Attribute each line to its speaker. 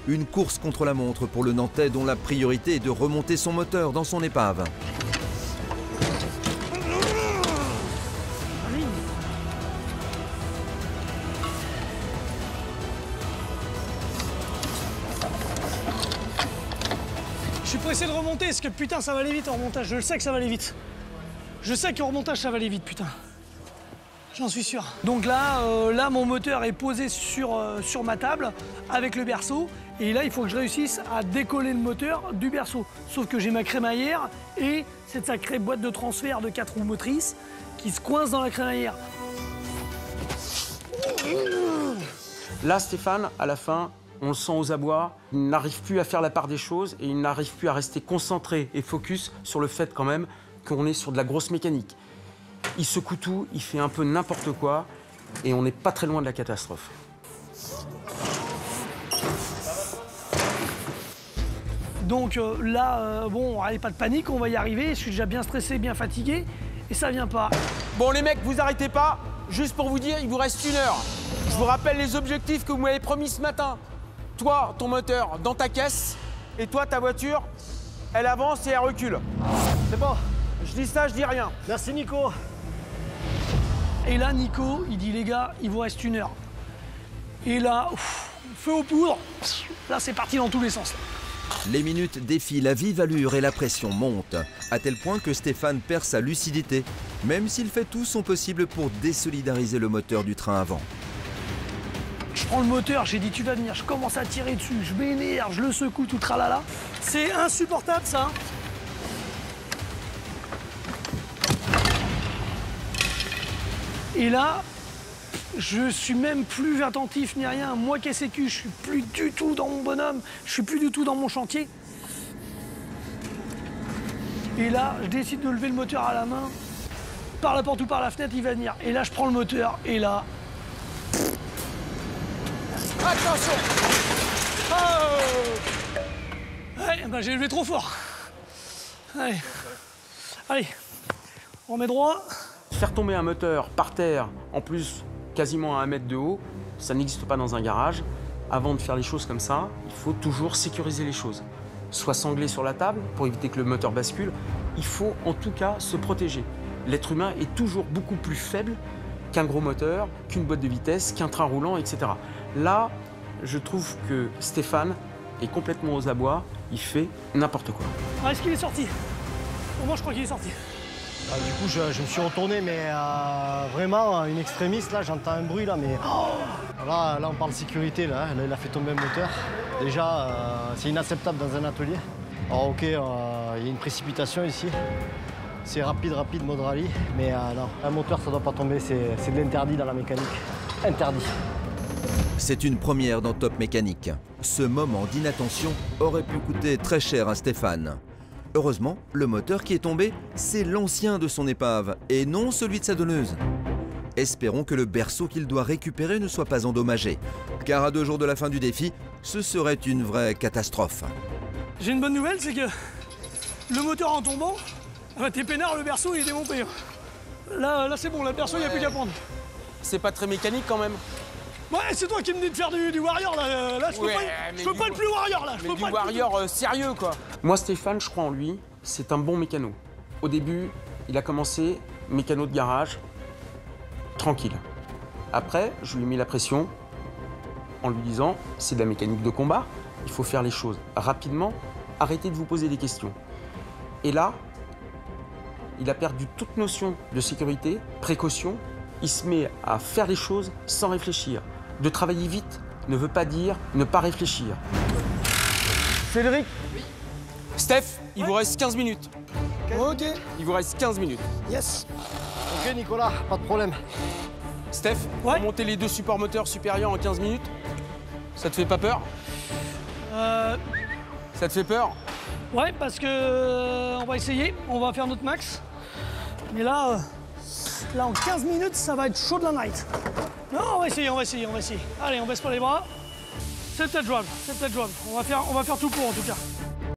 Speaker 1: Une course contre la montre pour le Nantais dont la priorité est de remonter son moteur dans son épave.
Speaker 2: Je suis pressé de remonter parce que putain ça va aller vite en remontage, je le sais que ça va aller vite. Je sais qu'en remontage ça va aller vite putain. J'en suis sûr. Donc là, mon moteur est posé sur ma table avec le berceau. Et là, il faut que je réussisse à décoller le moteur du berceau. Sauf que j'ai ma crémaillère et cette sacrée boîte de transfert de 4 roues motrices qui se coince dans la crémaillère.
Speaker 3: Là, Stéphane, à la fin, on le sent aux abois. Il n'arrive plus à faire la part des choses et il n'arrive plus à rester concentré et focus sur le fait quand même qu'on est sur de la grosse mécanique. Il secoue tout, il fait un peu n'importe quoi et on n'est pas très loin de la catastrophe.
Speaker 2: Donc là, bon, allez, pas de panique, on va y arriver. Je suis déjà bien stressé, bien fatigué et ça vient pas.
Speaker 3: Bon les mecs, vous arrêtez pas. Juste pour vous dire, il vous reste 1 heure. Je vous rappelle les objectifs que vous m'avez promis ce matin. Toi, ton moteur dans ta caisse et toi, ta voiture, elle avance et elle recule.
Speaker 2: C'est bon.
Speaker 3: Je dis ça, je dis rien.
Speaker 2: Merci Nico. Et là, Nico, il dit les gars, il vous reste 1 heure. Et là, feu aux poudres. Là, c'est parti dans tous les sens.
Speaker 1: Les minutes défilent à vive allure et la pression monte, à tel point que Stéphane perd sa lucidité, même s'il fait tout son possible pour désolidariser le moteur du train avant.
Speaker 2: Je prends le moteur, j'ai dit tu vas venir, je commence à tirer dessus, je m'énerve, je le secoue, tout tralala. C'est insupportable ça. Et là, je suis même plus attentif ni rien. Moi qui ai sécu, je suis plus du tout dans mon bonhomme, je suis plus du tout dans mon chantier. Et là, je décide de lever le moteur à la main. Par la porte ou par la fenêtre, il va venir. Et là, je prends le moteur et là...
Speaker 3: Attention!
Speaker 2: Oh ouais, bah, j'ai levé trop fort. Allez, allez, on remet droit.
Speaker 3: Faire tomber un moteur par terre, en plus quasiment à 1 mètre de haut, ça n'existe pas dans un garage. Avant de faire les choses comme ça, il faut toujours sécuriser les choses. Soit sanglé sur la table pour éviter que le moteur bascule. Il faut en tout cas se protéger. L'être humain est toujours beaucoup plus faible qu'un gros moteur, qu'une boîte de vitesse, qu'un train roulant, etc. Là, je trouve que Stéphane est complètement aux abois. Il fait n'importe quoi.
Speaker 2: Ah, est-ce qu'il est sorti? Au moins, je crois qu'il est sorti.
Speaker 4: Du coup, je me suis retourné, mais vraiment, une extrémiste, là, j'entends un bruit, là, mais... Oh là, on parle sécurité, là, il a fait tomber un moteur. Déjà, c'est inacceptable dans un atelier. Alors, OK, il y a une précipitation ici. C'est rapide, mode rallye, mais non, un moteur, ça doit pas tomber, c'est de l'interdit dans la mécanique. Interdit.
Speaker 1: C'est une première dans Top Mécanique. Ce moment d'inattention aurait pu coûter très cher à Stéphane. Heureusement, le moteur qui est tombé, c'est l'ancien de son épave et non celui de sa donneuse. Espérons que le berceau qu'il doit récupérer ne soit pas endommagé, car à 2 jours de la fin du défi, ce serait une vraie catastrophe.
Speaker 2: J'ai une bonne nouvelle, c'est que le moteur en tombant, t'es peinard, le berceau il est démonté. Là c'est bon, le berceau il n'y a plus qu'à prendre.
Speaker 3: C'est pas très mécanique quand même.
Speaker 2: Ouais, c'est toi qui me dis de faire du warrior là. Là, je peux pas être plus warrior là.
Speaker 3: Mais du warrior sérieux quoi. Moi Stéphane, je crois en lui, c'est un bon mécano. Au début, il a commencé mécano de garage, tranquille. Après, je lui ai mis la pression en lui disant, c'est de la mécanique de combat, il faut faire les choses rapidement, arrêtez de vous poser des questions. Et là, il a perdu toute notion de sécurité, précaution, il se met à faire les choses sans réfléchir. De travailler vite ne veut pas dire ne pas réfléchir. Frédéric, oui. Steph, il vous reste 15 minutes.
Speaker 4: OK.
Speaker 3: Il vous reste 15 minutes.
Speaker 4: Yes. OK, Nicolas, pas de problème.
Speaker 3: Steph, ouais. Monter les 2 supports moteurs supérieurs en 15 minutes. Ça te fait pas peur? Ça te fait peur?
Speaker 2: Ouais, parce que on va essayer, on va faire notre max. Mais là, en 15 minutes, ça va être chaud de la night. Non, on va essayer. Allez, on baisse pas les bras. C'est peut-être jouable. On va faire tout pour en tout cas.